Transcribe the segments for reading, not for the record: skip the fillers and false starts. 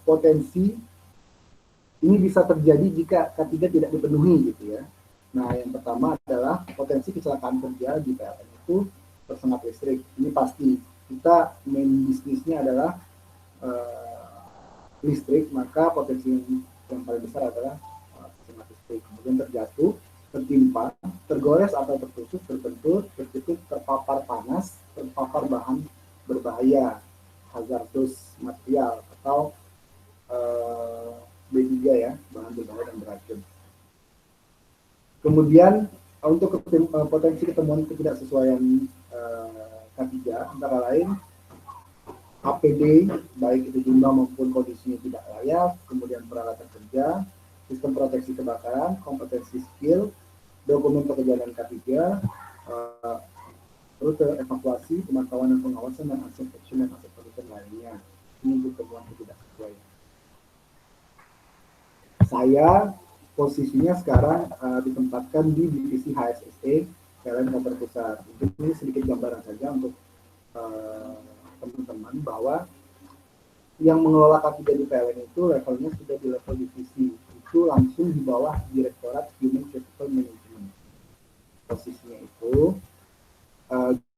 potensi ini bisa terjadi jika K3 tidak dipenuhi gitu ya. Nah, yang pertama adalah potensi kecelakaan kerja di PLN itu tersengat listrik. Ini pasti. Kita main bisnisnya adalah listrik, maka potensi yang paling besar adalah tersengat listrik. Kemudian terjatuh, tertimpa, tergores atau tertusuk, terbentur, tertutup, terpapar panas, terpapar bahan berbahaya, hazardous material atau B3 ya, bahan berbahaya dan beracun. Kemudian untuk potensi ketemuan ketidaksesuaian K3 antara lain APD, baik itu jumlah maupun kondisinya tidak layak, kemudian peralatan kerja, sistem proteksi kebakaran, kompetensi skill, dokumen pekerjaan K3, rute evakuasi, pemantauan dan pengawasan, dan aset action dan aset production lainnya. Ini untuk temuan ketidaksesuaian. Saya posisinya sekarang ditempatkan di divisi HSSE PLN Kantor Pusat. Ini sedikit gambaran saja untuk teman-teman bahwa yang mengelola K3 di PLN itu levelnya sudah di level divisi, itu langsung di bawah Direktorat Human Capital Management. Posisinya itu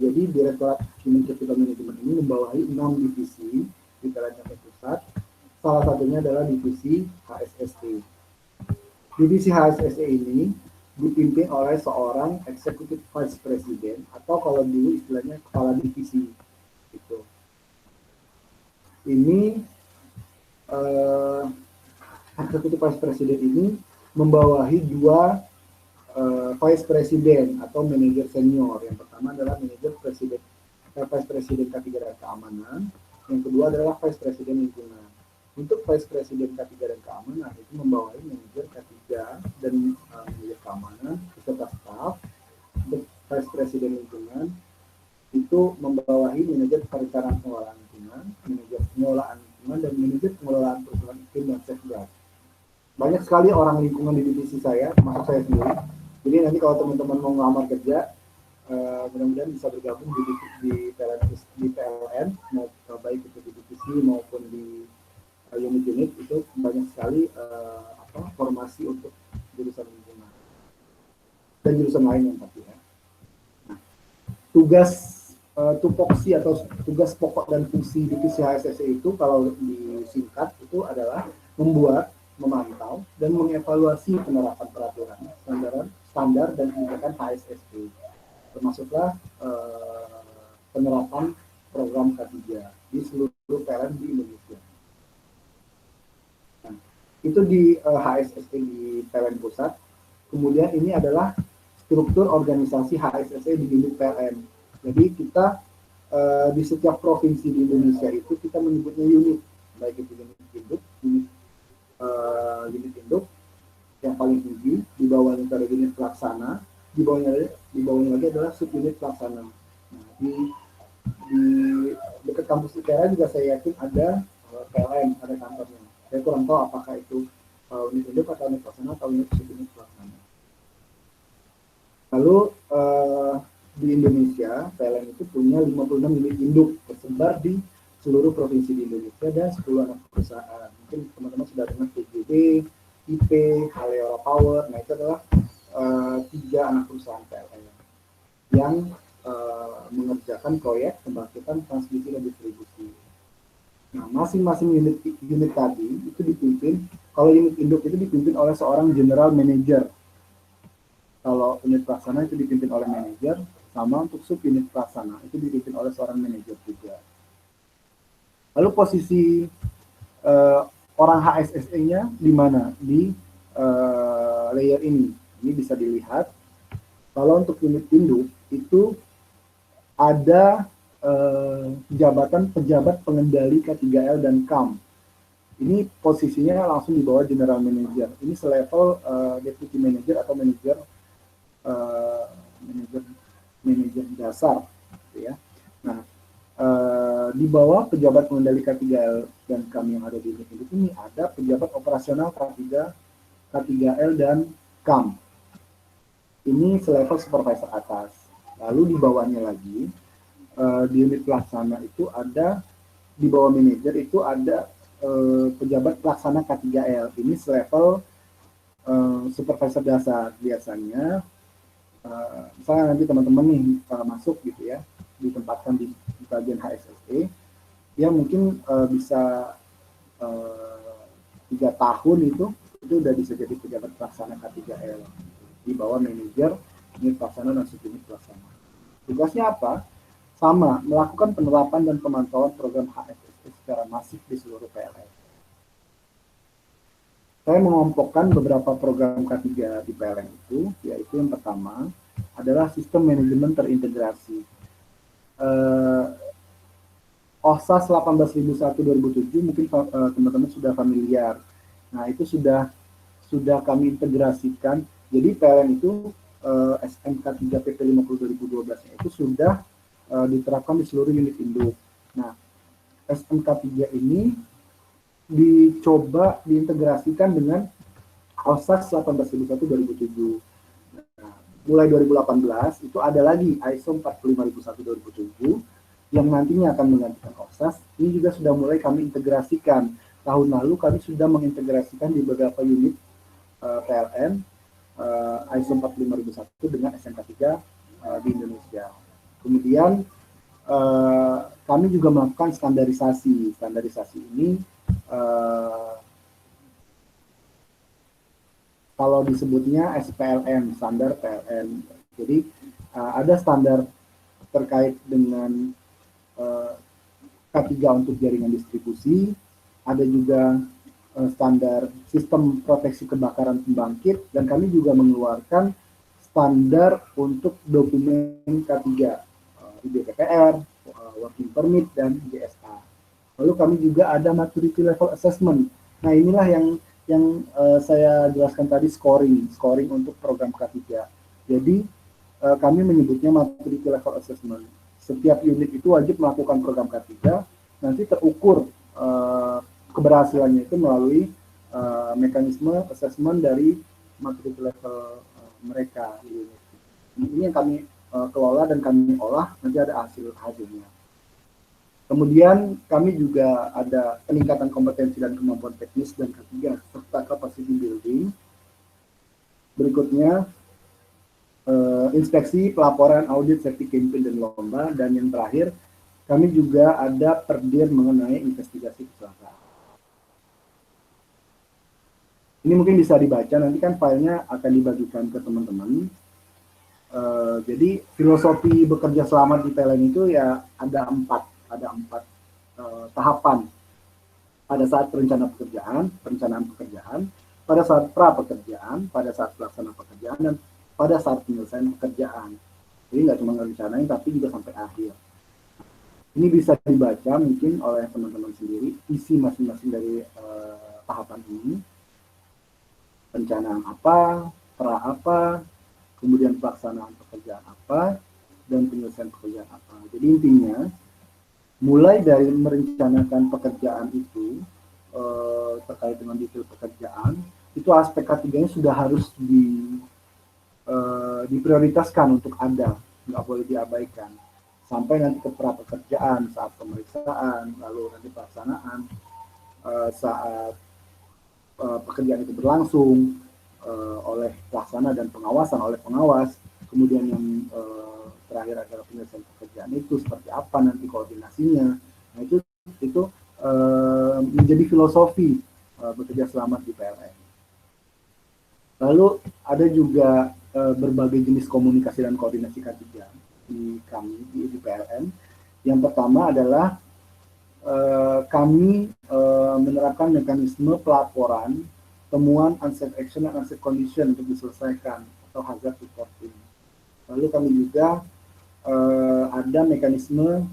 jadi Direktorat Human Capital Management ini membawahi 6 divisi di PLN Kantor Pusat. Salah satunya adalah divisi HSSE. Divisi HSSE ini dipimpin oleh seorang Executive Vice President atau kalau dulu istilahnya kepala divisi. Gitu. Ini Executive Vice President ini membawahi 2 Vice President atau manajer senior. Yang pertama adalah manajer Vice President K3 dan Keamanan. Yang kedua adalah Vice President Lingkungan. Untuk Vice President K3 dan Keamanan itu membawahi manajer K3 dan manajer keamanan beserta staf. Untuk Vice President Lingkungan itu membawahi manajer perencanaan pengelolaan lingkungan, manajer pengelolaan lingkungan, dan manajer pengelolaan perubahan iklim dan safeguard. Banyak sekali orang lingkungan di divisi saya, termasuk saya sendiri. Jadi nanti kalau teman-teman mau ngelamar kerja, mudah-mudahan bisa bergabung di PLN, mau baik itu di divisi maupun di unit-unit, itu banyak sekali formasi untuk jurusan lingkungan dan jurusan lain yang pasti ya. Nah, tugas tupoksi atau tugas pokok dan fungsi divisi HSSE itu kalau disingkat itu adalah membuat, memantau, dan mengevaluasi penerapan peraturan, standar dan kebijakan HSSE, termasuklah penerapan program K3 di seluruh PLN di Indonesia. Nah, itu di HSSE di PLN Pusat. Kemudian ini adalah struktur organisasi HSSE di unit PLN. Jadi kita di setiap provinsi di Indonesia itu kita menyebutnya unit, baik itu unit induk, unit induk yang paling tinggi, di bawahnya ada unit pelaksana, di bawahnya lagi adalah subunit pelaksana. Nah, di dekat kampus ITERA juga saya yakin ada PLN, ada kantornya. Saya kurang tahu apakah itu unit induk atau unit pelaksana atau unit subunit pelaksana. Lalu di Indonesia, PLN itu punya 56 unit induk tersebar di seluruh provinsi di Indonesia dan 10 anak perusahaan. Mungkin teman-teman sudah dengar TGB, IP, Haleora Power. Nah, itu adalah 3 anak perusahaan PLN yang mengerjakan proyek pembangkitan transmisi dan distribusi. Nah, masing-masing unit tadi itu dipimpin, kalau unit induk itu dipimpin oleh seorang general manager. Kalau unit pelaksana itu dipimpin oleh manajer, sama untuk sub unit pelaksana itu dipimpin oleh seorang manajer juga. Lalu posisi orang HSSE-nya di mana? Di layer ini. Ini bisa dilihat. Kalau untuk unit induk itu ada jabatan pejabat pengendali K3L dan KAM. Ini posisinya langsung di bawah general manager. Ini selevel deputy manager atau manager manajer dasar, gitu ya. Nah, di bawah pejabat pengendali K3L dan KAM yang ada di unit ini ada pejabat operasional K3L dan KAM. Ini selevel supervisor atas. Lalu di bawahnya lagi di unit pelaksana itu ada, di bawah manajer itu ada pejabat pelaksana K3L. Ini selevel supervisor dasar biasanya. Misalnya nanti teman-teman nih masuk gitu ya, ditempatkan di bagian HSSE, ya mungkin bisa 3 tahun itu udah bisa jadi pejabat pelaksana K3L di bawah manajer unit pelaksana dan subunit pelaksana. Tugasnya apa? Sama, melakukan penerapan dan pemantauan program HSSE secara masif di seluruh PLN. Saya mengelompokkan beberapa program K3 di PLN itu, yaitu yang pertama adalah sistem manajemen terintegrasi. OSAS 18.001/2007 mungkin teman-teman sudah familiar. Nah, itu sudah kami integrasikan. Jadi PLN itu SMK 3 PP 50/2012 itu sudah diterapkan di seluruh unit induk. Nah, SMK 3 ini dicoba diintegrasikan dengan OSAS 18.001/2007. Nah, mulai 2018 itu ada lagi ISO 45001/2007 yang nantinya akan menggantikan OSAS. Ini juga sudah mulai kami integrasikan. Tahun lalu kami sudah mengintegrasikan di beberapa unit PLN ISO 45001 dengan SMK 3 di Indonesia. Kemudian kami juga melakukan standarisasi. Standarisasi ini kalau disebutnya SPLN, standar PLN. Jadi ada standar terkait dengan K3 untuk jaringan distribusi, ada juga standar sistem proteksi kebakaran pembangkit, dan kami juga mengeluarkan standar untuk dokumen K3, IBPPR, working permit, dan GSA. Lalu kami juga ada maturity level assessment. Nah, inilah yang saya jelaskan tadi, scoring untuk program K3. Jadi kami menyebutnya maturity level assessment. Setiap unit itu wajib melakukan program K3, nanti terukur keberhasilannya itu melalui mekanisme assessment dari maturity level mereka. Ini yang kami kelola dan kami olah, nanti ada hasilnya. Kemudian kami juga ada peningkatan kompetensi dan kemampuan teknis dan K3 serta capacity building. Berikutnya inspeksi, pelaporan, audit, safety campaign, dan lomba. Dan yang terakhir, kami juga ada perdir mengenai investigasi kecelakaan. Ini mungkin bisa dibaca, nanti kan filenya akan dibagikan ke teman-teman. Jadi filosofi bekerja selamat di PLN itu ya ada empat tahapan. Pada saat perencanaan pekerjaan, pada saat pra pekerjaan, pada saat pelaksana pekerjaan, dan pada saat penyelesaian pekerjaan. Jadi nggak cuma ngerencanain, tapi juga sampai akhir. Ini bisa dibaca mungkin oleh teman-teman sendiri, isi masing-masing dari tahapan ini. Perencanaan apa, pra apa, kemudian pelaksanaan pekerjaan apa, dan penyelesaian pekerjaan apa. Jadi intinya, mulai dari merencanakan pekerjaan itu, terkait dengan detail pekerjaan, itu aspek K3-nya sudah harus diprioritaskan untuk ada, nggak boleh diabaikan. Sampai nanti ke pra pekerjaan, saat pemeriksaan, lalu nanti pelaksanaan, saat pekerjaan itu berlangsung oleh pelaksana dan pengawasan oleh pengawas, kemudian yang terakhir adalah penyelesaian pekerjaan itu seperti apa nanti koordinasinya. Nah itu menjadi filosofi bekerja selamat di PLN. Lalu ada juga berbagai jenis komunikasi dan koordinasi K3 di kami di PLN. Yang pertama adalah kami menerapkan mekanisme pelaporan temuan unsafe action dan unsafe condition untuk diselesaikan atau hazard reporting. Lalu kami juga ada mekanisme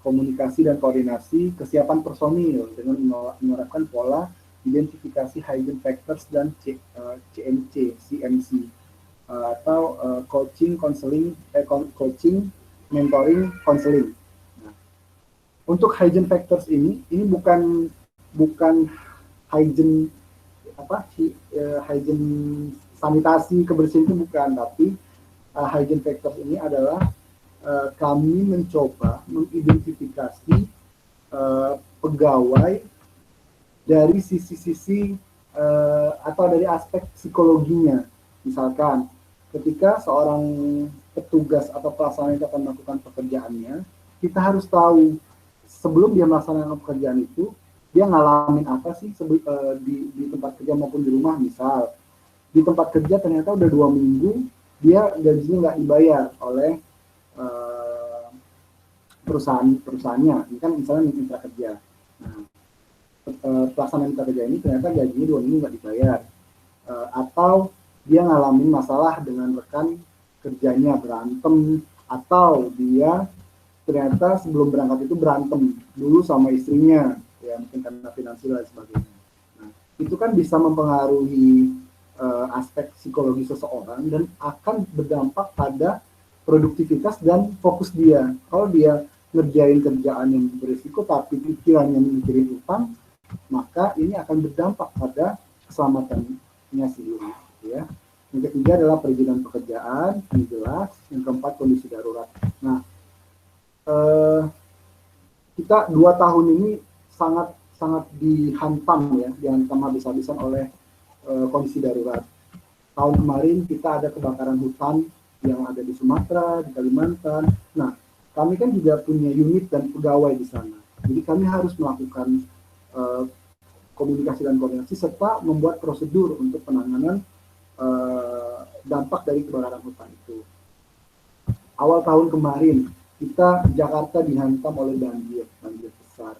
komunikasi dan koordinasi kesiapan personil dengan menerapkan pola identifikasi hygiene factors dan CMC atau coaching, mentoring, counseling. Nah, untuk hygiene factors ini bukan hygiene hygiene sanitasi kebersihan itu bukan, tapi hygiene factors ini adalah kami mencoba mengidentifikasi pegawai dari sisi-sisi atau dari aspek psikologinya. Misalkan ketika seorang petugas atau pelaksana itu akan melakukan pekerjaannya, kita harus tahu sebelum dia melaksanakan pekerjaan itu, dia ngalamin apa sih di tempat kerja maupun di rumah. Misal di tempat kerja ternyata udah 2 minggu dia gajinya nggak dibayar oleh perusahaannya. Ini kan misalnya mitra kerja. Nah, pelaksanaan mitra kerja ini ternyata gajinya 2 minggu nggak dibayar, atau dia ngalamin masalah dengan rekan kerjanya, berantem, atau dia ternyata sebelum berangkat itu berantem dulu sama istrinya, ya mungkin karena finansial dan sebagainya. Nah, itu kan bisa mempengaruhi aspek psikologi seseorang dan akan berdampak pada produktivitas dan fokus dia. Kalau dia ngerjain kerjaan yang berisiko tapi pikirannya mikirin utang, maka ini akan berdampak pada keselamatannya sendiri, ya. Yang ketiga adalah perizinan pekerjaan, yang jelas. Yang keempat kondisi darurat. Nah, kita 2 tahun ini sangat dihantam, ya, dihantam habis-habisan oleh kondisi darurat. Tahun kemarin kita ada kebakaran hutan yang ada di Sumatera, di Kalimantan. Nah, kami kan juga punya unit dan pegawai di sana. Jadi kami harus melakukan komunikasi dan koordinasi serta membuat prosedur untuk penanganan dampak dari kebakaran hutan itu. Awal tahun kemarin kita Jakarta dihantam oleh banjir besar.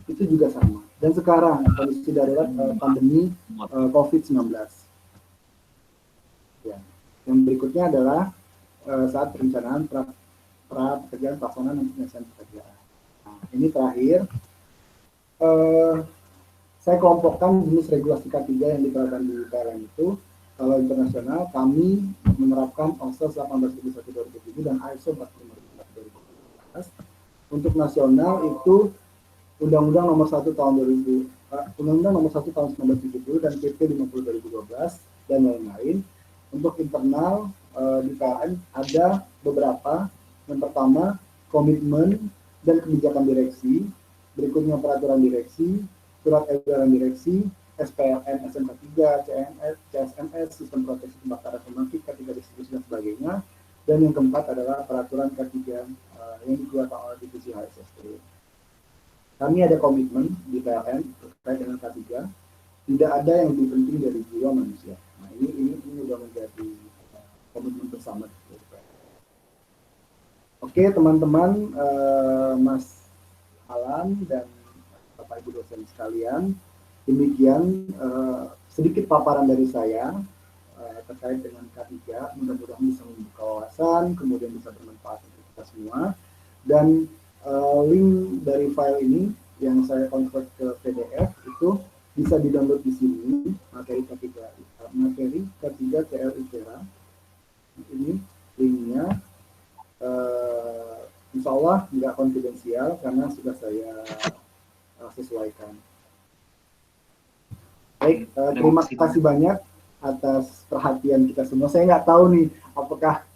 Itu juga sama. Dan sekarang kondisi darurat pandemi COVID-19. Ya. Yang berikutnya adalah saat perencanaan pekerjaan pelaksanaan dan penyelesaian pekerjaan. Nah, ini terakhir. Saya kelompokkan jenis regulasi K3 yang diterapkan di PLN itu. Kalau internasional, kami menerapkan OSHA 18001/2007 dan ISO 45001/2014. Untuk nasional itu Undang-Undang Nomor 1 Tahun 2000, Undang-Undang Nomor 1 Tahun 1970 dan PP 50/2012 dan lain-lain. Untuk internal di PLN ada beberapa. Yang pertama, komitmen dan kebijakan direksi. Berikutnya peraturan direksi, surat edaran direksi, SPLN, SMK 3, CNS, CSMS, sistem proteksi kebakaran otomatis, K3 distribusi dan sebagainya. Dan yang keempat adalah peraturan K3 yang dikeluarkan oleh divisi HSST. Kami ada komitmen di PLN terkait dengan K3. Tidak ada yang lebih penting dari jiwa manusia. Nah, ini sudah menjadi komitmen bersama. Oke, teman-teman, Mas Alan dan Bapak Ibu dosen sekalian, demikian sedikit paparan dari saya terkait dengan K3. Mudah-mudahan bisa membuka wawasan, kemudian bisa bermanfaat untuk kita semua. Dan link dari file ini yang saya convert ke PDF itu bisa di-download di sini, materi K3 TL ITERA. Ini linknya. Insya Allah tidak konfidensial karena sudah saya sesuaikan. Baik, terima kasih banyak atas perhatian kita semua. Saya nggak tahu nih apakah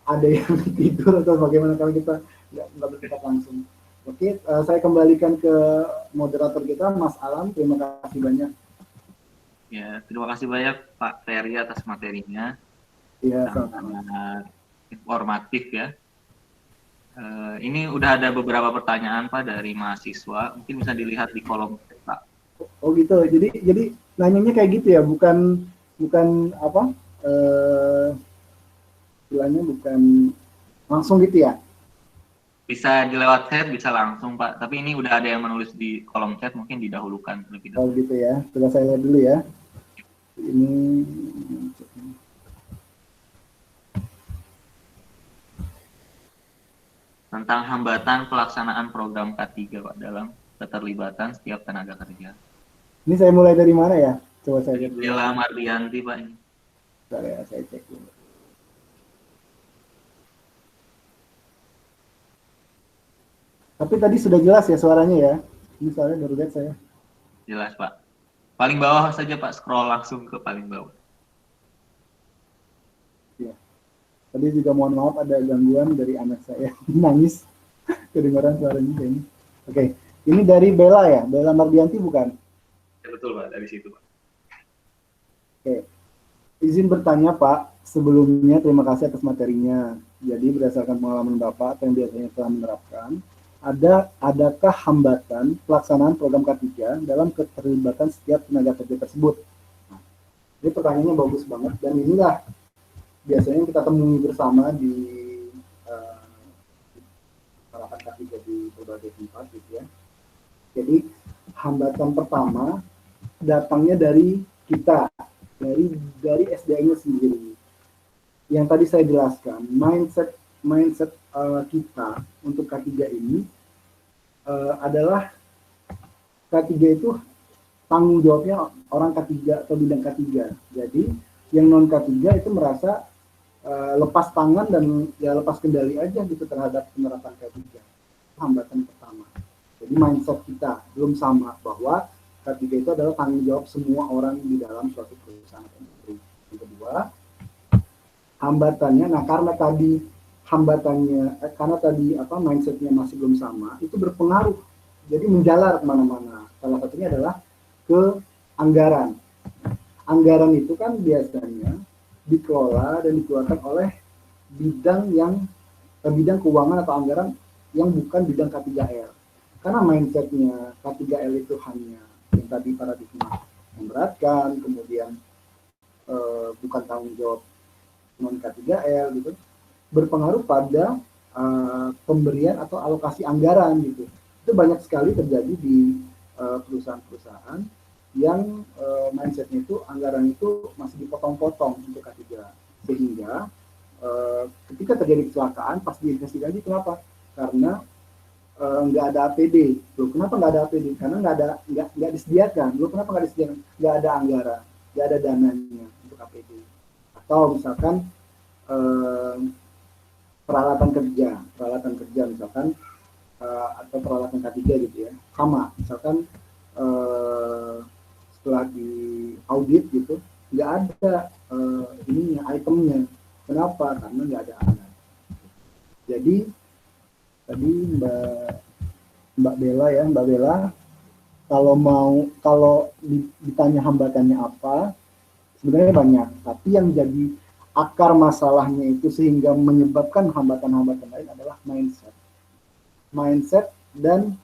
ada yang tidur atau bagaimana, kalau kita nggak berdebat langsung. Oke, saya kembalikan ke moderator kita, Mas Alam. Terima kasih banyak. Ya, terima kasih banyak Pak Ferry atas materinya. Iya, sangat informatif ya. Ini udah ada beberapa pertanyaan Pak dari mahasiswa, mungkin bisa dilihat di kolom chat Pak. Oh gitu, jadi nanyanya kayak gitu ya, bukan apa? Bilangnya bukan langsung gitu ya? Bisa dilewat chat, bisa langsung Pak. Tapi ini udah ada yang menulis di kolom chat, mungkin didahulukan lebih dahulu. Oh gitu ya, coba saya lihat dulu ya. Ini tentang hambatan pelaksanaan program K3 Pak dalam keterlibatan setiap tenaga kerja. Ini saya mulai dari mana ya? Coba saya lihat dulu. Bella Mardianti Pak ini. Saya cek dulu. Tapi tadi sudah jelas ya suaranya ya. Ini suaranya baru lihat saya. Jelas Pak. Paling bawah saja Pak, scroll langsung ke paling bawah. Ya. Tadi juga mohon maaf ada gangguan dari anak saya. Nangis. Kedengaran suaranya ini. Oke. Ini dari Bella ya? Bella Mardianti bukan? betul Pak, dari situ Pak. Oke. Izin bertanya Pak, sebelumnya terima kasih atas materinya. Jadi berdasarkan pengalaman Bapak yang biasanya telah menerapkan, adakah hambatan pelaksanaan program K3 dalam keterlibatan setiap tenaga kerja tersebut? Nah, ini pertanyaannya bagus banget dan inilah biasanya kita temui bersama di masyarakat K3 di berbagai tempat gitu ya. Jadi hambatan pertama datangnya dari kita, dari SDM-nya sendiri. Yang tadi saya jelaskan, mindset kita untuk K3 ini adalah K3 itu tanggung jawabnya orang K3 atau bidang K3. Jadi yang non K3 itu merasa lepas tangan dan ya lepas kendali aja gitu terhadap penerapan K3. Hambatan pertama. Jadi mindset kita belum sama bahwa K3 itu adalah tanggung jawab semua orang di dalam suatu perusahaan atau industri. Yang kedua, hambatannya, nah karena tadi mindsetnya masih belum sama, itu berpengaruh. Jadi menjalar kemana-mana. Salah satunya adalah ke anggaran. Anggaran itu kan biasanya dikelola dan dikeluarkan oleh bidang keuangan atau anggaran yang bukan bidang K3L. Karena mindsetnya K3L itu hanya yang tadi paradigma memberatkan, kemudian bukan tanggung jawab non K3L gitu, berpengaruh pada pemberian atau alokasi anggaran gitu. Itu banyak sekali terjadi di perusahaan-perusahaan yang mindsetnya itu anggaran itu masih dipotong-potong untuk K3, sehingga ketika terjadi kecelakaan pas diinvestigasi kenapa? Karena nggak ada APD. Loh, kenapa nggak ada APD? Karena nggak disediakan. Loh, kenapa nggak disediakan? Nggak ada anggaran, nggak ada dananya untuk APD. Atau misalkan peralatan kerja misalkan atau peralatan K3 gitu ya, sama misalkan setelah di audit gitu nggak ada itemnya. Kenapa? Karena nggak ada anggaran. Jadi tadi Mbak Bella kalau ditanya hambatannya apa, sebenarnya banyak, tapi yang jadi akar masalahnya itu sehingga menyebabkan hambatan-hambatan lain adalah mindset dan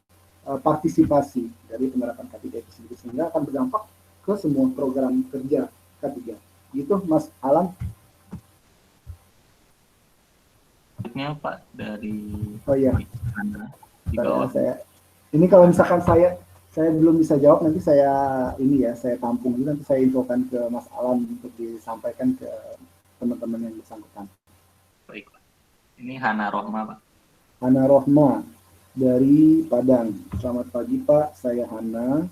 partisipasi dari penerapan K3 itu sendiri, sehingga akan berdampak ke semua program kerja K3. Gitu Mas Alan. Pak dari di bawah. Ini kalau misalkan saya belum bisa jawab, nanti saya tampung dulu, nanti saya infokan ke Mas Alan untuk disampaikan ke teman-teman yang bersangkutan. Baik Pak. Ini Hana Rohma Pak. Hana Rohma dari Padang. Selamat pagi Pak, saya Hana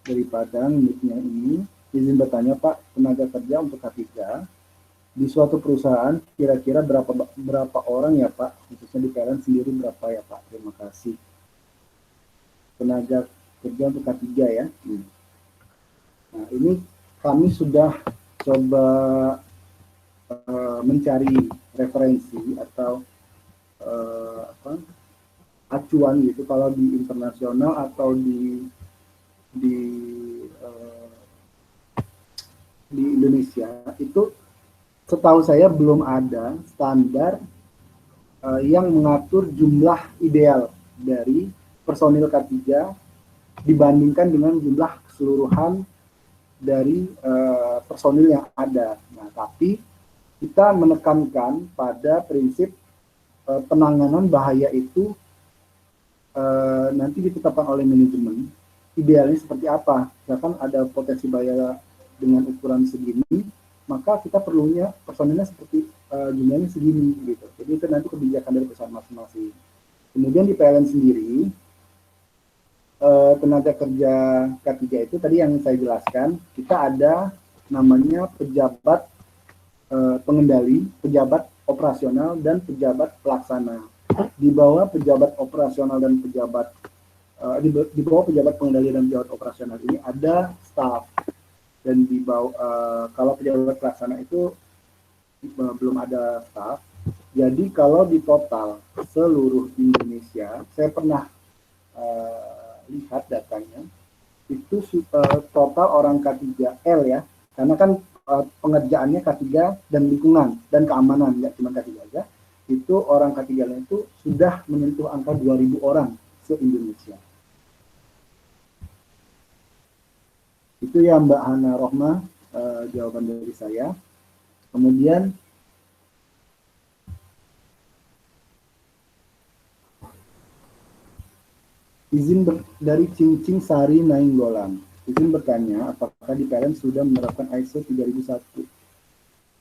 dari Padang. Nicknya ini izin bertanya Pak, tenaga kerja untuk K3 di suatu perusahaan kira-kira berapa orang ya Pak, khususnya di PLN sendiri berapa ya Pak? Terima kasih. Tenaga kerja untuk K3 ya. Nah ini kami sudah coba mencari referensi atau acuan gitu, kalau di internasional atau di Indonesia itu setahu saya belum ada standar yang mengatur jumlah ideal dari personil K3 dibandingkan dengan jumlah keseluruhan dari personil yang ada. Nah, tapi kita menekankan pada prinsip penanganan bahaya itu nanti ditetapkan oleh manajemen. Idealnya seperti apa? Misalkan ada potensi bahaya dengan ukuran segini, maka kita perlunya personilnya seperti jumlahnya segini gitu. Jadi itu nanti kebijakan dari perusahaan masing-masing. Kemudian di PLN sendiri, tenaga kerja K3 itu tadi yang saya jelaskan, kita ada namanya pejabat pengendali, pejabat operasional, dan pejabat pelaksana. Di bawah pejabat operasional dan pejabat di bawah pejabat pengendali dan pejabat operasional ini ada staf, dan di bawah kalau pejabat pelaksana itu belum ada staf. Jadi kalau di total seluruh Indonesia, saya pernah lihat datanya, itu total orang K3L ya, karena kan pengerjaannya K3 dan lingkungan dan keamanan, nggak cuma K3 aja, itu orang K3L itu sudah menyentuh angka 2.000 orang se-Indonesia. Itu ya Mbak Hana Rohma, jawaban dari saya. Kemudian izin dari Cincing Sari Nainggolan. Izin bertanya, apakah di PLN sudah menerapkan ISO 3001?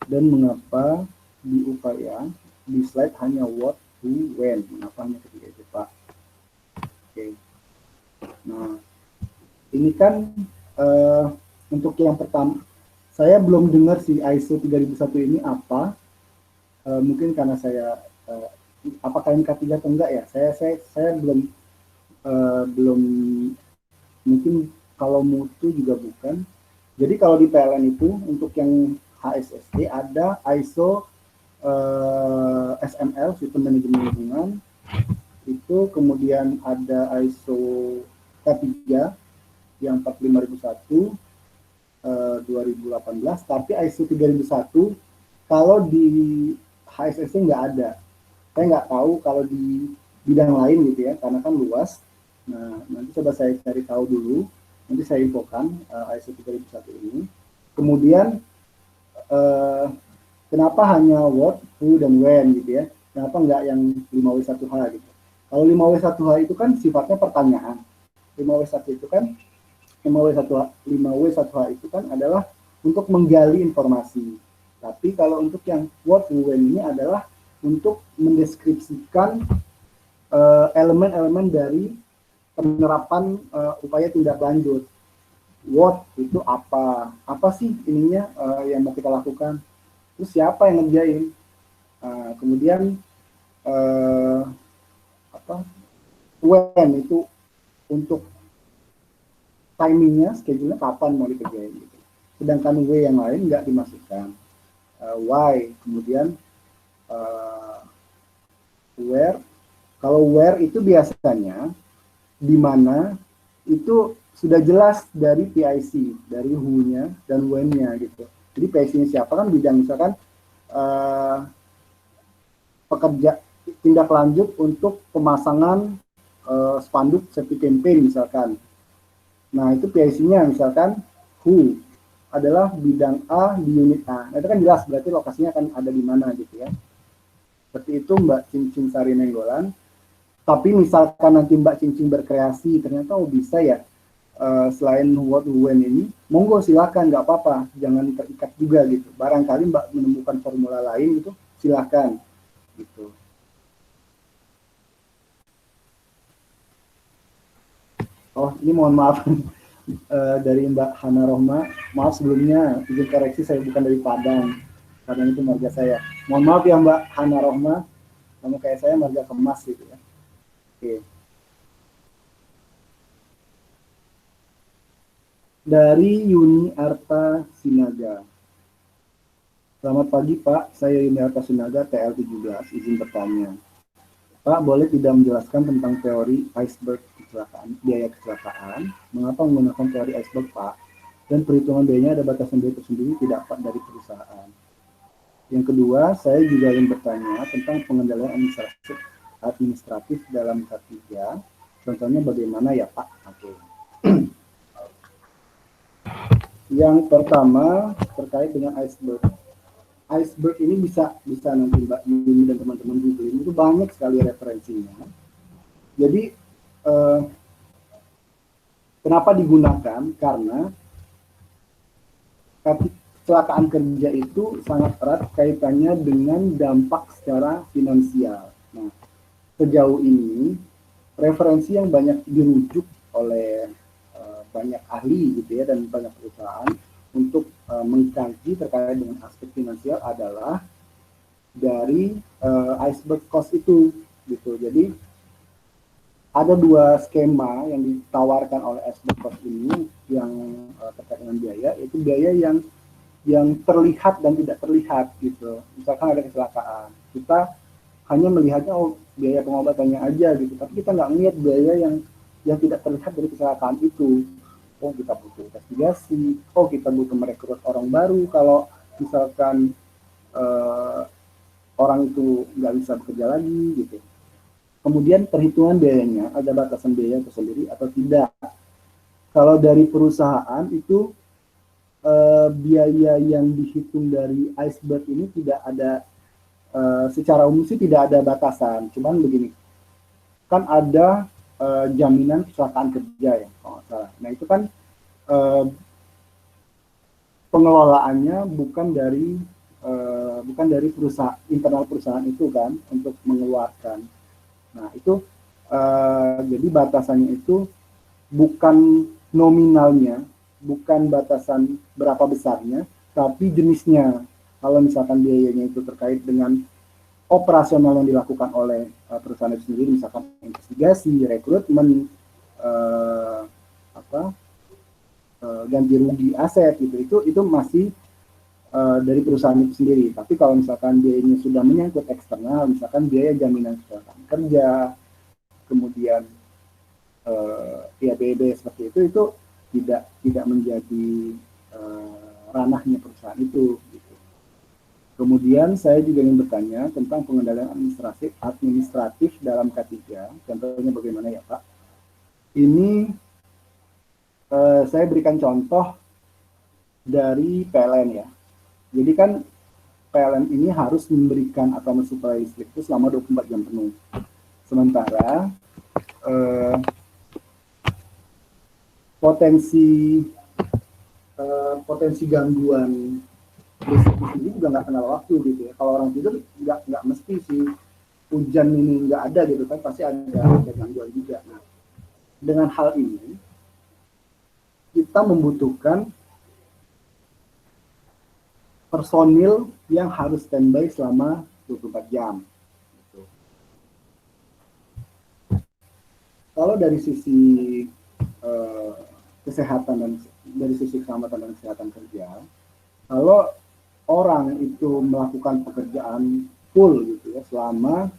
Dan mengapa di upaya di slide hanya what, who, when? Mengapa hanya ketiga itu, Pak? Oke. Nah, ini kan untuk yang pertama, saya belum dengar si ISO 3001 ini apa. Mungkin karena saya apakah yang K3 atau enggak ya? Saya belum mungkin kalau mutu juga bukan. Jadi kalau di PLN itu untuk yang HSSD ada ISO SML Sistem Manajemen Lingkungan itu, kemudian ada ISO K3 yang 45001 2018, tapi ISO 3001 kalau di HSSD nggak ada. Saya nggak tahu kalau di bidang lain gitu ya, karena kan luas. Nah, nanti coba saya cari tahu dulu, nanti saya infokan ISO 3001 ini. Kemudian kenapa hanya what, who, dan when gitu ya? Kenapa nggak yang 5W1H gitu? Kalau 5W1H itu kan sifatnya pertanyaan. 5W1 itu kan 5W1H itu kan adalah untuk menggali informasi. Tapi kalau untuk yang what, who, when ini adalah untuk mendeskripsikan elemen-elemen dari penerapan upaya tindak lanjut. What itu apa sih ininya yang mau kita lakukan, terus siapa yang ngerjain, kemudian when itu untuk timingnya, schedule-nya kapan mau dikerjain gitu. Sedangkan W yang lain nggak dimasukkan. Why, kemudian where. Kalau where itu biasanya di mana itu sudah jelas dari PIC, dari who-nya dan when-nya gitu. Jadi PIC-nya siapa kan bidang, misalkan pekerja tindak lanjut untuk pemasangan spanduk safety campaign misalkan. Nah, itu PIC-nya misalkan who adalah bidang A di unit A. Nah, itu kan jelas berarti lokasinya akan ada di mana gitu ya. Seperti itu Mbak Cincin Sari Nainggolan. Tapi misalkan nanti Mbak Cincin berkreasi, ternyata bisa ya selain what, who, when ini, monggo silakan, nggak apa-apa, jangan terikat juga gitu. Barangkali Mbak menemukan formula lain gitu, silakan gitu. Oh, ini mohon maaf dari Mbak Hana Rohma. Maaf sebelumnya, izin koreksi, saya bukan dari Padang, karena itu marga saya. Mohon maaf ya Mbak Hana Rohma, kamu kayak saya marga Kemas gitu ya. Oke. Dari Yuni Arta Sinaga. Selamat pagi Pak, saya Yuni Arta Sinaga, TL17, izin bertanya. Pak, boleh tidak menjelaskan tentang teori iceberg kecelakaan, biaya kecelakaan? Mengapa menggunakan teori iceberg Pak? Dan perhitungan biayanya ada batasan biaya tersendiri tidak Pak dari perusahaan? Yang kedua, saya juga ingin bertanya tentang pengendalian administratif dalam K3. Contohnya bagaimana ya Pak? Oke. Yang pertama terkait dengan iceberg. Iceberg ini bisa nanti Mbak Yuni dan teman-teman googling, itu banyak sekali referensinya. Jadi kenapa digunakan? Karena kecelakaan kerja itu sangat erat kaitannya dengan dampak secara finansial. Nah, sejauh ini referensi yang banyak dirujuk oleh banyak ahli gitu ya dan banyak perusahaan untuk mengkaji terkait dengan aspek finansial adalah dari iceberg cost itu gitu. Jadi ada dua skema yang ditawarkan oleh iceberg cost ini yang terkait dengan biaya, yaitu biaya yang terlihat dan tidak terlihat gitu. Misalkan ada kecelakaan, kita hanya melihatnya biaya pengobatannya aja gitu, tapi kita nggak melihat biaya yang tidak terlihat dari kecelakaan itu. Oh kita butuh investigasi, oh kita butuh merekrut orang baru kalau misalkan orang itu nggak bisa bekerja lagi gitu. Kemudian perhitungan biayanya, ada batasan biaya itu sendiri atau tidak. Kalau dari perusahaan itu biaya yang dihitung dari iceberg ini tidak ada, secara umum sih tidak ada batasan. Cuman begini, kan ada jaminan kecelakaan kerja ya kalau nggak salah. Nah itu kan pengelolaannya bukan dari perusahaan, internal perusahaan itu kan untuk mengeluarkan. Nah itu jadi batasannya itu bukan nominalnya, bukan batasan berapa besarnya, tapi jenisnya. Kalau misalkan biayanya itu terkait dengan operasional yang dilakukan oleh perusahaan itu sendiri, misalkan investigasi, rekrutmen, ganti rugi aset gitu, itu masih dari perusahaan itu sendiri. Tapi kalau misalkan biayanya sudah menyangkut eksternal, misalkan biaya jaminan kesehatan kerja, kemudian ya biaya seperti itu tidak menjadi ranahnya perusahaan itu. Gitu. Kemudian saya juga ingin bertanya tentang pengendalian administratif dalam K3. Contohnya bagaimana ya Pak? Ini saya berikan contoh dari PLN ya. Jadi kan PLN ini harus memberikan atau mensuplai listrik itu selama 24 jam penuh. Sementara potensi gangguan listrik ini juga nggak kenal waktu gitu ya. Kalau orang tidur nggak mesti sih hujan ini nggak ada gitu kan, pasti ada gangguan juga. Nah, dengan hal ini kita membutuhkan personil yang harus standby selama 24 jam. Gitu. Kalau dari sisi kesehatan dan dari sisi keselamatan dan kesehatan kerja, kalau orang itu melakukan pekerjaan full gitu ya selama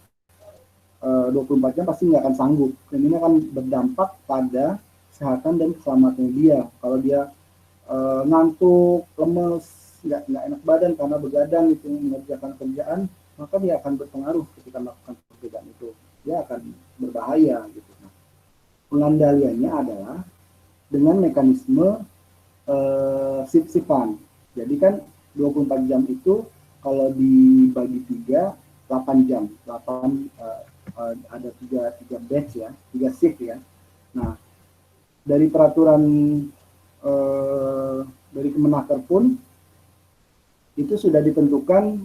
24 jam pasti nggak akan sanggup. Dan ini akan berdampak pada kesehatan dan keselamatan dia. Kalau dia ngantuk, lemes, nggak enak badan karena begadang itu mengerjakan kerjaan, maka dia akan berpengaruh ketika melakukan pekerjaan itu. Dia akan berbahaya gitu. Nah, pengendaliannya adalah dengan mekanisme shift-shiftan. Jadi kan 24 jam itu kalau dibagi 3, 8 jam. 8 ada 3 batch ya, 3 shift ya. Nah, dari peraturan dari Kemenaker pun itu sudah ditentukan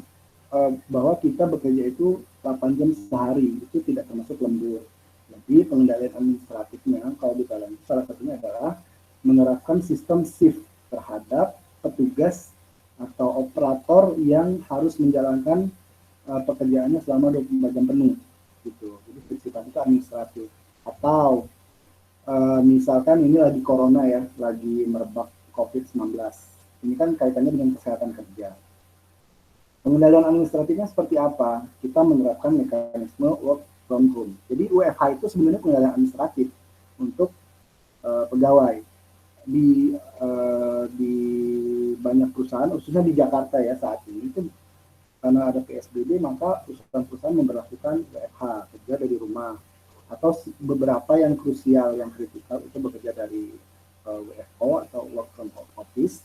bahwa kita bekerja itu 8 jam sehari, itu tidak termasuk lembur. Jadi pengendalian administratifnya kalau di PLN salah satunya adalah menerapkan sistem shift terhadap petugas atau operator yang harus menjalankan pekerjaannya selama 24 jam penuh gitu. Jadi shift itu administratif. Atau misalkan ini lagi corona ya, lagi merebak COVID-19. Ini kan kaitannya dengan kesehatan kerja. Pengendalian administratifnya seperti apa? Kita menerapkan mekanisme work from home. Jadi WFH itu sebenarnya pengendalian administratif untuk pegawai di banyak perusahaan, khususnya di Jakarta ya saat ini itu karena ada PSBB, maka perusahaan-perusahaan memberlakukan WFH, kerja dari rumah, atau beberapa yang krusial, yang kritikal itu bekerja dari WFO atau work from office.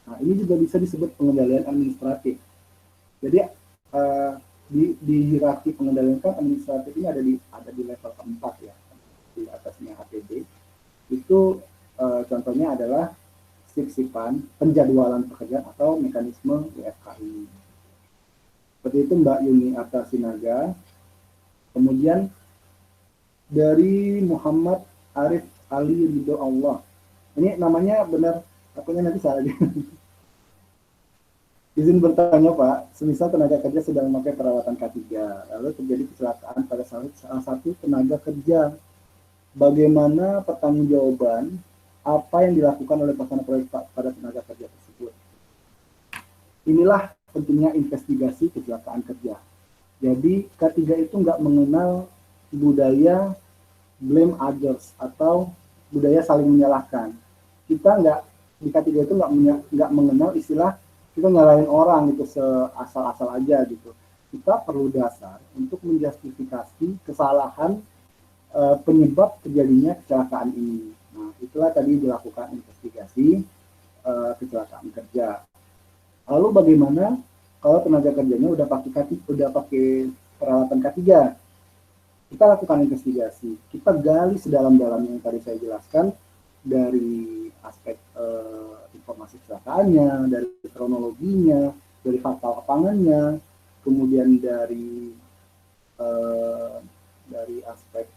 Nah ini juga bisa disebut pengendalian administratif. Jadi di hierarki pengendalian kan administratif ini ada di level keempat ya, di atasnya HPD. Itu contohnya adalah shift-shiftan, penjadwalan pekerjaan atau mekanisme WFH ini. Seperti itu Mbak Yuni Arta Sinaga. Kemudian dari Muhammad Arif Ali Ridho Allah. Ini namanya benar, akunnya nanti salah. Izin bertanya Pak, semisal tenaga kerja sedang memakai perawatan K3, lalu terjadi kecelakaan pada salah satu tenaga kerja. Bagaimana pertanggungjawaban apa yang dilakukan oleh pelaksana proyek pada tenaga kerja tersebut? Inilah pentingnya investigasi kecelakaan kerja. Jadi K3 itu nggak mengenal budaya blame others atau budaya saling menyalahkan. kita nggak di K3 itu nggak mengenal istilah kita nyalain orang gitu seasal-asal aja gitu. Kita perlu dasar untuk menjustifikasi kesalahan penyebab terjadinya kecelakaan ini. Nah, itulah tadi dilakukan investigasi kecelakaan kerja. Lalu bagaimana kalau tenaga kerjanya udah pakai peralatan K3? Kita lakukan investigasi, kita gali sedalam-dalamnya yang tadi saya jelaskan dari aspek informasi kecelakaannya, dari kronologinya, dari fakta lapangannya, kemudian dari aspek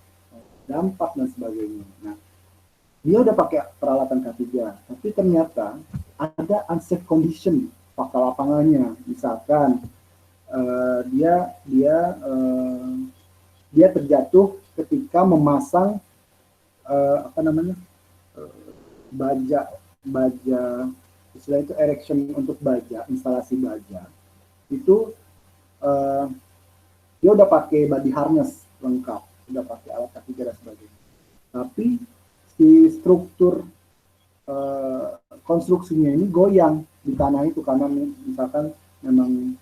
dampak dan sebagainya. Nah, dia udah pakai peralatan K3, tapi ternyata ada unsafe condition fakta lapangannya, misalkan dia terjatuh ketika memasang baja istilah itu erection untuk baja, instalasi baja itu dia udah pakai body harness lengkap, udah pakai alat K3 dan sebagainya, tapi si struktur konstruksinya ini goyang di tanah itu karena misalkan memang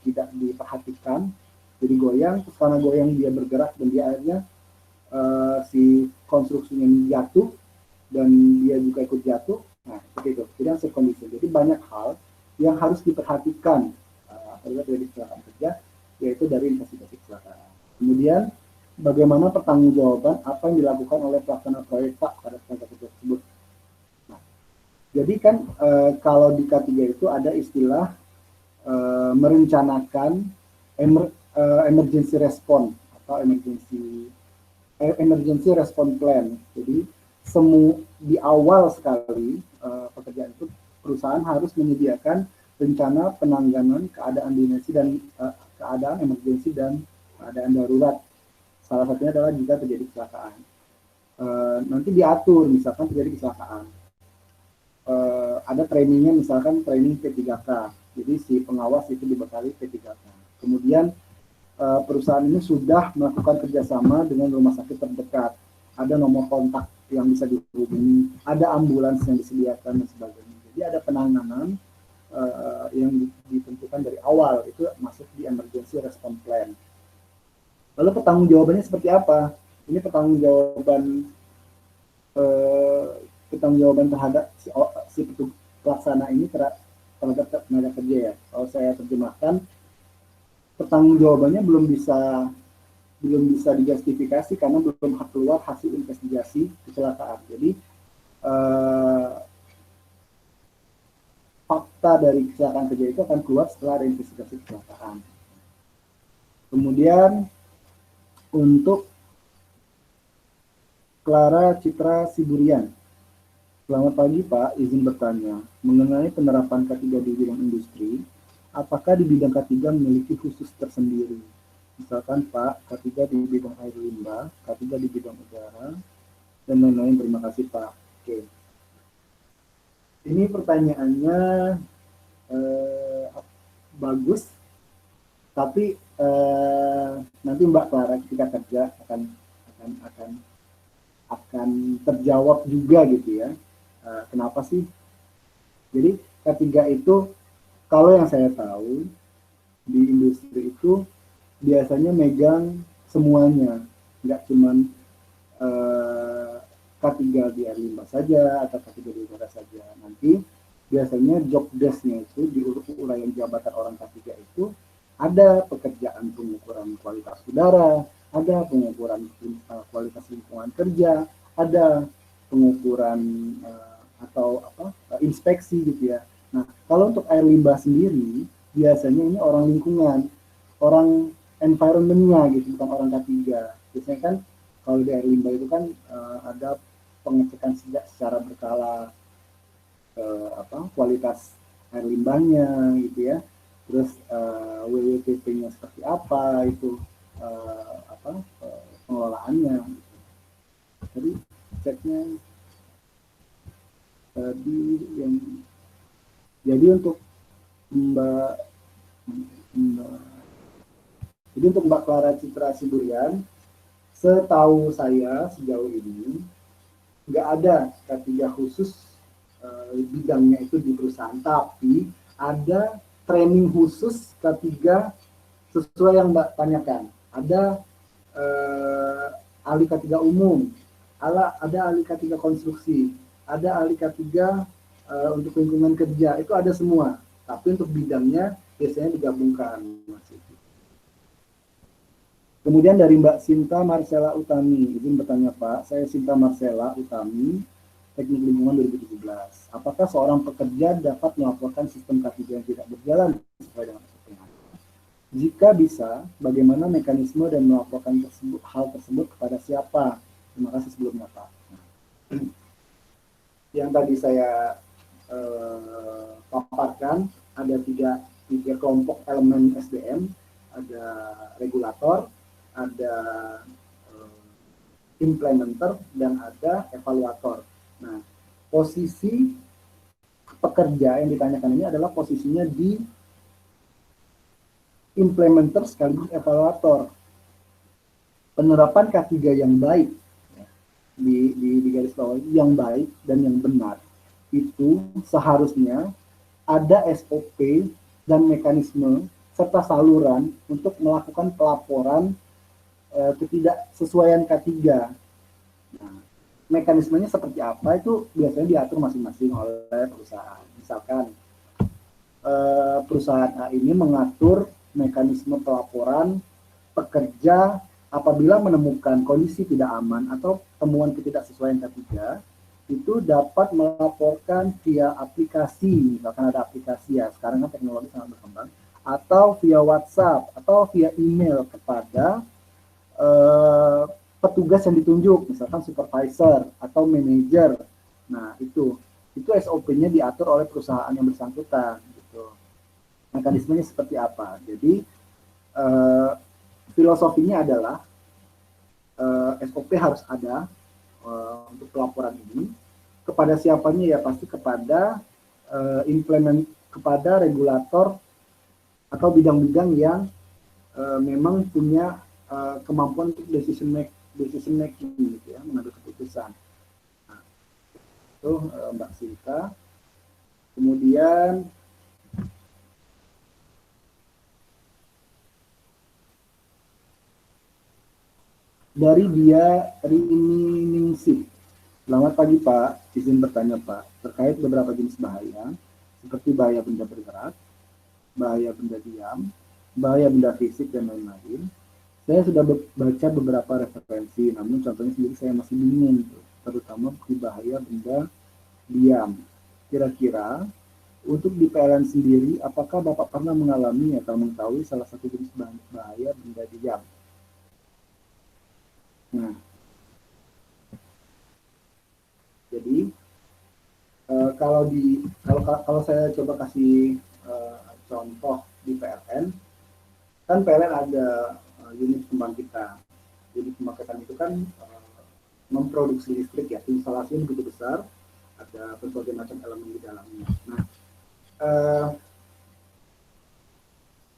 tidak diperhatikan, jadi goyang, terus karena goyang dia bergerak dan dia akhirnya si konstruksinya ini jatuh dan dia juga ikut jatuh. Nah, seperti itu. Jadi unsafe condition. Jadi banyak hal yang harus diperhatikan apabila dari kecelakaan kerja, yaitu dari investigasi kecelakaan. Kemudian bagaimana pertanggungjawaban apa yang dilakukan oleh pelaksana proyek Pak pada tenaga kerja tersebut. Nah, jadi kan kalau di K3 itu ada istilah merencanakan emergency response atau emergency response plan. Jadi di awal sekali pekerjaan itu perusahaan harus menyediakan rencana penanganan keadaan emergensi dan keadaan emergensi dan keadaan darurat. Salah satunya adalah jika terjadi kecelakaan. Nanti diatur misalkan terjadi kecelakaan. Ada trainingnya, misalkan training P3K. Jadi si pengawas itu dibekali P3K. Kemudian perusahaan ini sudah melakukan kerjasama dengan rumah sakit terdekat. Ada nomor kontak yang bisa dihubungi, ada ambulans yang disediakan dan sebagainya. Jadi ada penanganan yang ditentukan dari awal, itu masuk di emergency response plan. Lalu pertanggungjawabannya seperti apa? Ini pertanggungjawaban terhadap si pelaksana ini terhadap tenaga kerja ya. Kalau saya terjemahkan, pertanggungjawabannya belum bisa dijustifikasi karena belum keluar hasil investigasi kecelakaan. Jadi fakta dari kecelakaan kerja itu akan keluar setelah ada investigasi kecelakaan. Kemudian untuk Clara Citra Siburian. Selamat pagi Pak, izin bertanya mengenai penerapan K3 di bidang industri. Apakah di bidang K3 memiliki khusus tersendiri? Misalkan Pak, K3 di bidang air limbah, K3 di bidang udara, dan lain-lain. Terima kasih Pak. Oke. Ini pertanyaannya bagus, tapi nanti Mbak Clara ketika kerja akan terjawab juga gitu ya. Kenapa sih? Jadi K3 itu kalau yang saya tahu di industri itu biasanya megang semuanya, nggak cuman K3 di air limbah saja atau K3 di udara saja. Nanti biasanya job desk-nya itu di uraian jabatan orang K3 itu ada pekerjaan pengukuran kualitas udara, ada pengukuran kualitas lingkungan kerja, ada pengukuran inspeksi gitu ya. Nah, kalau untuk air limbah sendiri, biasanya ini orang lingkungan, orang environment-nya gitu, bukan orang K3. Biasanya kan kalau di air limbah itu kan ada pengecekan secara berkala kualitas air limbahnya gitu ya. Terus WWTP-nya seperti apa itu pengelolaannya. Gitu. Jadi ceknya tadi yang jadi untuk Mbak Clara Citra Siburian, setahu saya sejauh ini nggak ada K3 khusus bidangnya itu di perusahaan, tapi ada training khusus K3 sesuai yang Mbak tanyakan. Ada ahli K3 umum, ada ahli K3 konstruksi, ada ahli K3 untuk lingkungan kerja, itu ada semua. Tapi untuk bidangnya biasanya digabungkan. Kemudian dari Mbak Sinta Marcella Utami, izin bertanya Pak, saya Sinta Marcella Utami, Teknik Lingkungan 2017. Apakah seorang pekerja dapat melaporkan sistem K3 yang tidak berjalan sesuai dengan SOP? Jika bisa, bagaimana mekanisme dan melaporkan hal tersebut kepada siapa? Terima kasih sebelumnya Pak. Yang tadi saya paparkan, ada tiga kelompok elemen SDM, ada regulator, ada implementer, dan ada evaluator. Nah, posisi pekerja yang ditanyakan ini adalah posisinya di implementer sekaligus evaluator. Penerapan K3 yang baik, di garis bawah yang baik dan yang benar, itu seharusnya ada SOP dan mekanisme serta saluran untuk melakukan pelaporan ketidaksesuaian K3. Nah, mekanismenya seperti apa itu biasanya diatur masing-masing oleh perusahaan. Misalkan perusahaan A ini mengatur mekanisme pelaporan pekerja apabila menemukan kondisi tidak aman atau temuan ketidaksesuaian K3, itu dapat melaporkan via aplikasi, misalkan ada aplikasi ya, sekarang kan teknologi sangat berkembang, atau via WhatsApp, atau via email kepada petugas yang ditunjuk, misalkan supervisor atau manajer. Nah, itu SOP-nya diatur oleh perusahaan yang bersangkutan. Gitu. Mekanismenya seperti apa? Jadi, filosofinya adalah SOP harus ada untuk pelaporan ini. Kepada siapanya ya pasti kepada kepada regulator atau bidang-bidang yang memang punya kemampuan untuk decision making gitu ya, mengambil keputusan. Nah, itu Mbak Sinta. Kemudian dari dia Riminingsih. Selamat pagi Pak, izin bertanya Pak, terkait beberapa jenis bahaya seperti bahaya benda bergerak, bahaya benda diam, bahaya benda fisik dan lain-lain. Saya sudah baca beberapa referensi, namun contohnya sendiri saya masih bingung, terutama di bahaya benda diam. Kira-kira untuk di PLN sendiri, apakah Bapak pernah mengalami atau mengetahui salah satu jenis bahaya benda diam? Nah, jadi kalau saya coba kasih contoh di PLN, kan PLN ada unit pembangkitan. Unit pembangkitan itu kan memproduksi listrik ya, instalasinya begitu besar, ada berbagai macam elemen di dalamnya. Nah,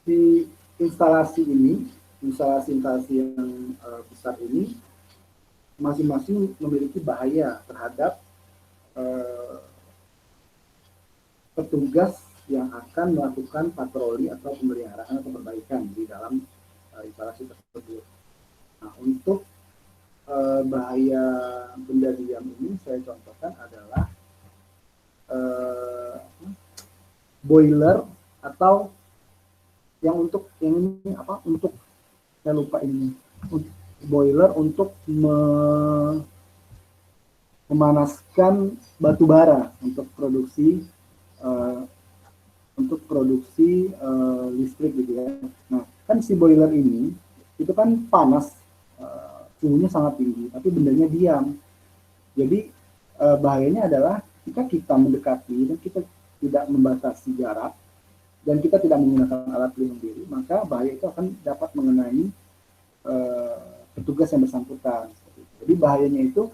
di instalasi yang besar ini, masing-masing memiliki bahaya terhadap petugas yang akan melakukan patroli atau pemeliharaan atau perbaikan di dalam instalasi tersebut. Nah, untuk bahaya benda diam ini saya contohkan adalah boiler atau yang ini apa? Untuk saya lupa ini. Boiler untuk memanaskan batu bara untuk produksi listrik gitu ya. Nah, kan si boiler ini itu kan panas, suhunya sangat tinggi, tapi bendanya diam. Jadi bahayanya adalah jika kita mendekati dan kita tidak membatasi jarak dan kita tidak menggunakan alat pelindung diri, maka bahaya itu akan dapat mengenai petugas yang bersangkutan. Jadi bahayanya itu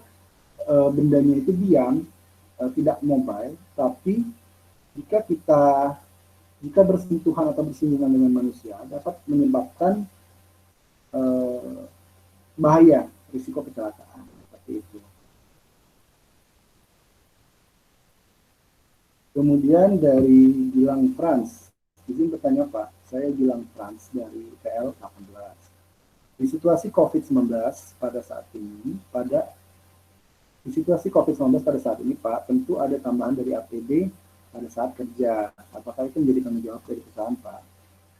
bendanya itu diam, tidak mobile, tapi jika bersentuhan atau bersinggungan dengan manusia dapat menyebabkan bahaya, risiko kecelakaan seperti itu. Kemudian dari Gilang Frans, izin bertanya Pak, saya Gilang Frans dari TL 18. Di situasi COVID-19 pada saat ini, pada saat ini Pak, tentu ada tambahan dari APD pada saat kerja. Apakah itu menjadi tanggung jawab dari perusahaan Pak?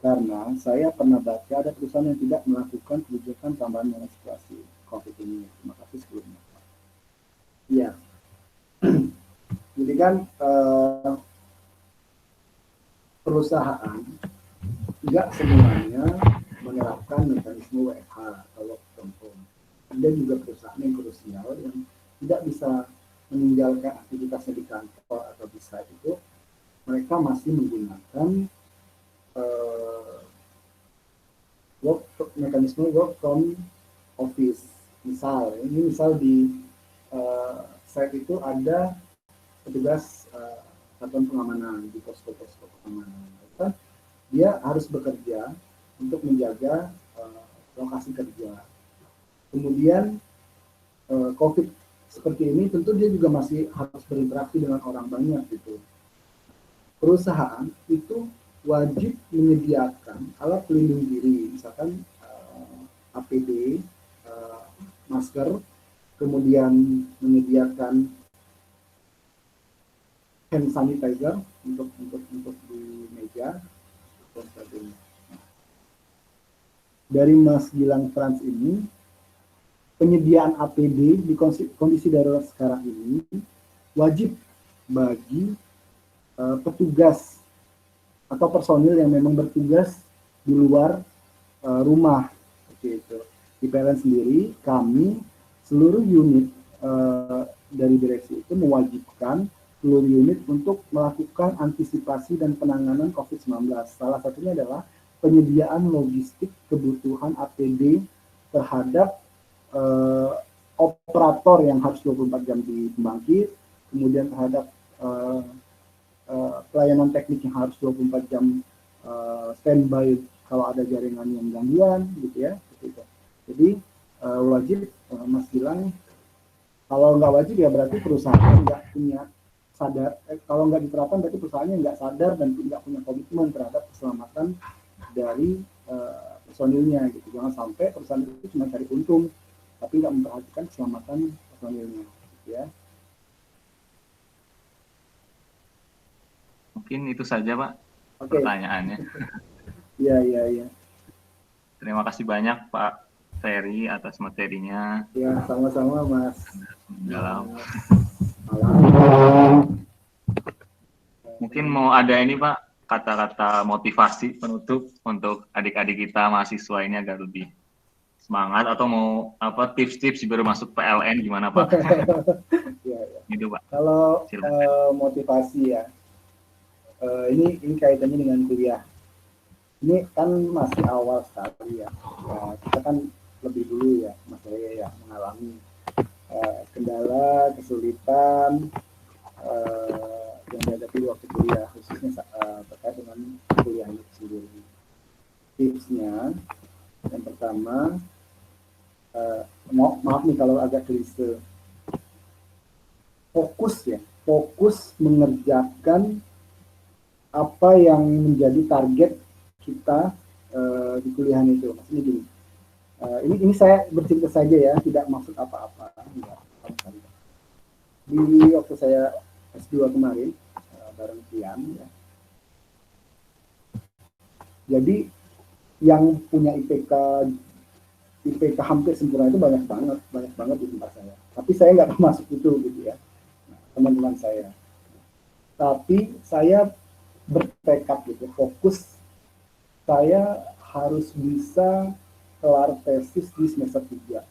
Karena saya pernah baca ada perusahaan yang tidak melakukan kebijakan tambahan dalam situasi COVID ini. Terima kasih sebelumnya Pak. Iya, jadi kan perusahaan tidak semuanya menerapkan mekanisme WFH atau work from home. Ada juga perusahaan yang krusial yang tidak bisa meninggalkan aktivitasnya di kantor atau di site itu, mereka masih menggunakan mekanisme work from office. Misal di site itu ada petugas satuan pengamanan di posko-posko pengamanan. Kan dia harus bekerja untuk menjaga lokasi kerja. Kemudian COVID seperti ini tentu dia juga masih harus berinteraksi dengan orang banyak gitu. Perusahaan itu wajib menyediakan alat pelindung diri, misalkan APD, masker, kemudian menyediakan hand sanitizer untuk di meja dan sebagainya. Dari Mas Gilang Frans ini, penyediaan APD di kondisi darurat sekarang ini wajib bagi petugas atau personil yang memang bertugas di luar rumah. Seperti itu. Di PLN sendiri, kami seluruh unit dari direksi itu mewajibkan seluruh unit untuk melakukan antisipasi dan penanganan COVID-19. Salah satunya adalah penyediaan logistik kebutuhan APD terhadap operator yang harus 24 jam di pembangkit, kemudian terhadap pelayanan teknik yang harus 24 jam standby kalau ada jaringan yang gangguan, gitu ya. Gitu. Jadi wajib, Mas bilang, kalau nggak wajib ya berarti perusahaan nggak punya sadar, kalau nggak diterapkan berarti perusahaannya nggak sadar dan nggak punya komitmen terhadap keselamatan dari personilnya gitu. Jangan sampai perusahaan itu cuma cari untung tapi nggak memperhatikan keselamatan personilnya gitu ya. Mungkin itu saja Pak pertanyaannya. Iya. Terima kasih banyak Pak Ferry atas materinya. Ya, sama-sama Mas. Dalam. Malam. Mungkin mau ada ini Pak, kata-kata motivasi penutup untuk adik-adik kita mahasiswa ini agar lebih semangat, atau mau apa tips-tips baru masuk PLN gimana Pak? Ya. Gitu Pak. Kalau motivasi ya, ini kaitannya dengan kuliah. Ini kan masih awal sekali ya. Kita kan lebih dulu ya, Mas saya ya mengalami kendala, kesulitan yang dihadapi waktu kuliah, khususnya terkait dengan kuliah itu sendiri. Tipsnya, yang pertama, maaf nih kalau agak klise, fokus mengerjakan apa yang menjadi target kita di kuliahan itu. Maksudnya gini, ini saya bercerita saja ya, tidak maksud apa-apa. Di waktu saya S2 kemarin bareng Kian ya. Jadi yang punya IPK hampir sempurna itu banyak banget di tempat saya. Tapi saya nggak termasuk itu gitu ya, teman-teman saya. Tapi saya bertekad gitu, fokus saya harus bisa kelar tesis di semester 3.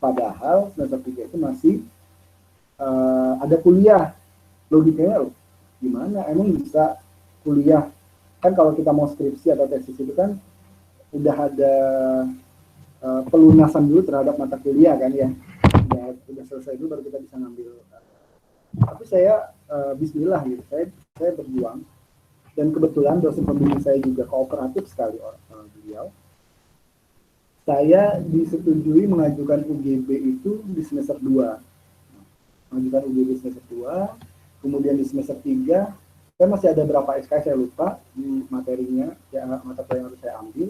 Padahal semester 3 itu masih ada kuliah. Logikanya loh, gimana emang bisa kuliah? Kan kalau kita mau skripsi atau tesis itu kan udah ada pelunasan dulu terhadap mata kuliah kan ya. Udah selesai dulu baru kita bisa ngambil. Tapi saya bismillah gitu, saya berjuang. Dan kebetulan dosen pembimbing saya juga kooperatif sekali beliau. Saya disetujui mengajukan UGB itu di semester 2. Mengajukan UGB semester 2, kemudian di semester 3 saya masih ada berapa SKS saya lupa di materinya, ya mata kuliah yang harus saya ambil,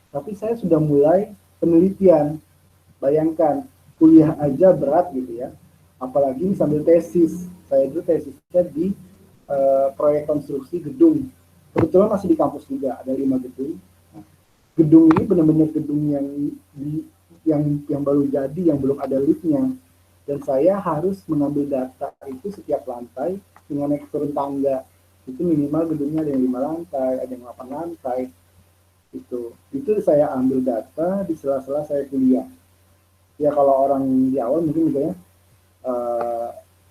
tapi saya sudah mulai penelitian. Bayangkan, kuliah aja berat gitu ya, apalagi sambil tesis. Saya itu tesisnya di proyek konstruksi gedung. Kebetulan masih di kampus juga, ada 5 gedung. Nah, gedung ini benar-benar gedung yang baru jadi, yang belum ada liftnya. Dan saya harus mengambil data itu setiap lantai dengan naik turun tangga. Itu minimal gedungnya ada yang 5 lantai, ada yang 8 lantai. Itu saya ambil data di sela-sela saya kuliah. Ya kalau orang di awal mungkin misalnya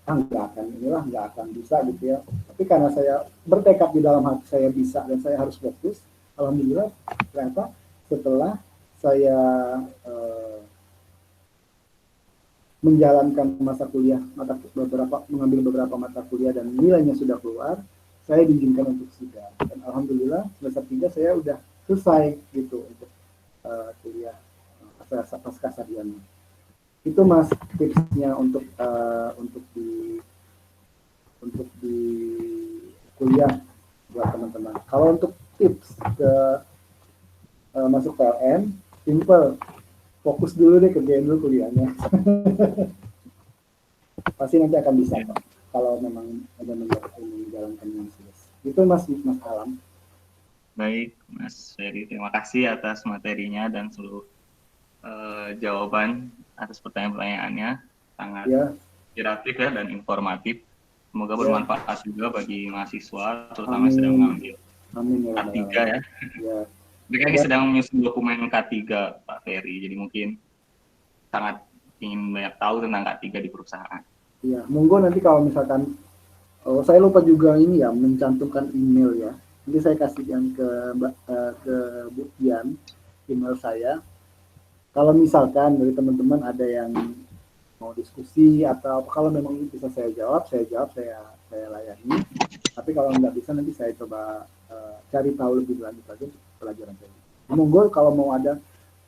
nggak akan bisa gitu ya. Tapi karena saya bertekad di dalam hati saya bisa dan saya harus fokus, alhamdulillah ternyata setelah saya menjalankan masa kuliah, mengambil beberapa mata kuliah dan nilainya sudah keluar, saya diizinkan untuk sidang. Dan alhamdulillah semester 3 saya udah selesai gitu untuk kuliah pasca sarjana. Itu Mas tipsnya untuk di kuliah buat teman-teman. Kalau untuk tips ke masuk PLN, simple, fokus dulu deh, kerjain dulu kuliahnya. Pasti nanti akan bisa Pak, kalau memang ada menjalankan yang serius. Itu Mas Alam. Baik, Mas Ferry, terima kasih atas materinya dan seluruh jawaban atas pertanyaan-pertanyaannya, sangat inspiratif ya dan informatif. Semoga bermanfaat juga bagi mahasiswa, terutama yang sedang mengambil K3 ya. Mereka ini sedang menyusun dokumen K3 Pak Ferry, jadi mungkin sangat ingin banyak tahu tentang K3 di perusahaan. Iya, monggo nanti kalau misalkan saya lupa juga ini ya mencantumkan email ya. Nanti saya kasihkan ke Bu Dian email saya. Kalau misalkan dari teman-teman ada yang mau diskusi atau kalau memang bisa saya jawab, saya layani. Tapi kalau nggak bisa nanti saya coba cari tahu lebih lanjut lagi untuk pelajaran saya. Monggo kalau mau ada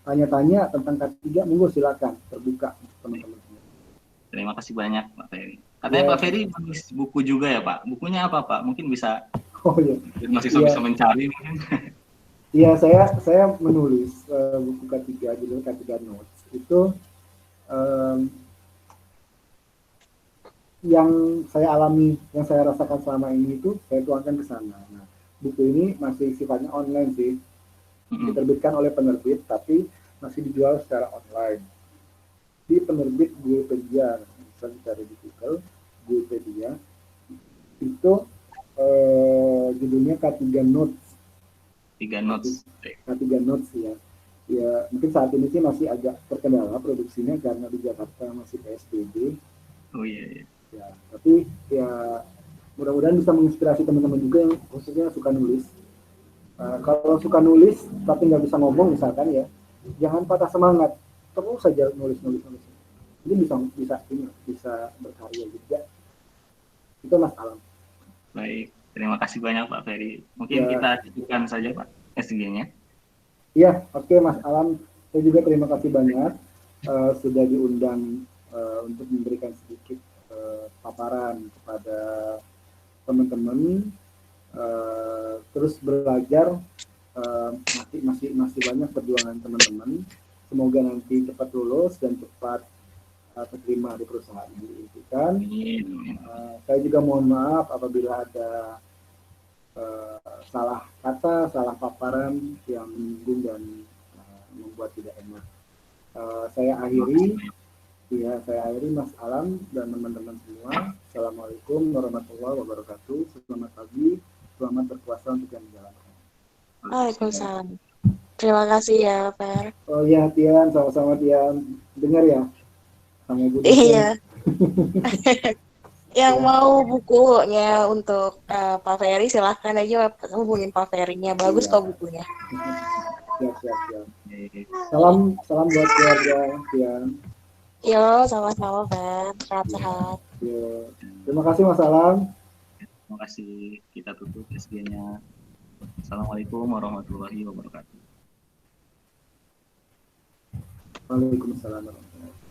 tanya-tanya tentang K3, monggo silakan, terbuka teman-teman. Terima kasih banyak Pak Ferry. Katanya Pak Ferry menulis buku juga ya Pak. Bukunya apa Pak? Mungkin bisa mahasiswa bisa mencari mungkin. Iya, saya menulis buku K3, judul K3 Notes. Itu yang saya alami, yang saya rasakan selama ini itu saya tuangkan ke sana. Nah, buku ini masih sifatnya online sih, diterbitkan oleh penerbit, tapi masih dijual secara online. Di penerbit Guipedia, bisa dicari di Google, Guipedia, itu judulnya K3 Notes. K3 Notes ya. Ya, mungkin saat ini sih masih agak terkendala produksinya karena di Jakarta masih PSBB. Oh iya. Ya, tapi ya mudah-mudahan bisa menginspirasi teman-teman juga yang khususnya suka nulis. Kalau suka nulis tapi nggak bisa ngomong misalkan ya, jangan patah semangat, terus saja nulis. Ini bisa berkarya juga. Itu Mas Alam. Baik, terima kasih banyak Pak Ferry. Mungkin kita cukupkan saja Pak SG-nya. Iya, oke Mas Alam. Saya juga terima kasih banyak sudah diundang untuk memberikan sedikit paparan kepada teman-teman. Terus belajar, masih banyak perjuangan teman-teman. Semoga nanti cepat lulus dan cepat terima di perusahaan yang diimpikan. Saya juga mohon maaf apabila ada salah kata, salah paparan yang menyinggung dan membuat tidak enak. Saya akhiri Mas Alam dan teman-teman semua. Assalamualaikum warahmatullahi wabarakatuh. Selamat pagi, selamat berpuasa untuk yang menjalankan. Waalaikumsalam. Terima kasih ya, Fer. Oh ya, Tian, sama-sama Tian. Dengar ya? Sama Bu Dian. Iya. Yang mau bukunya untuk Pak Ferry silahkan aja hubungin Pak Ferry-nya. Bagus kok bukunya. Siap. Salam buat keluarga Tian. Yo, sama-sama Fer. Sehat-sehat. Yo. Terima kasih Mas Alam. Terima kasih. Kita tutup SG-nya. Assalamualaikum warahmatullahi wabarakatuh. Waalaikumsalam warahmatullahi wabarakatuh.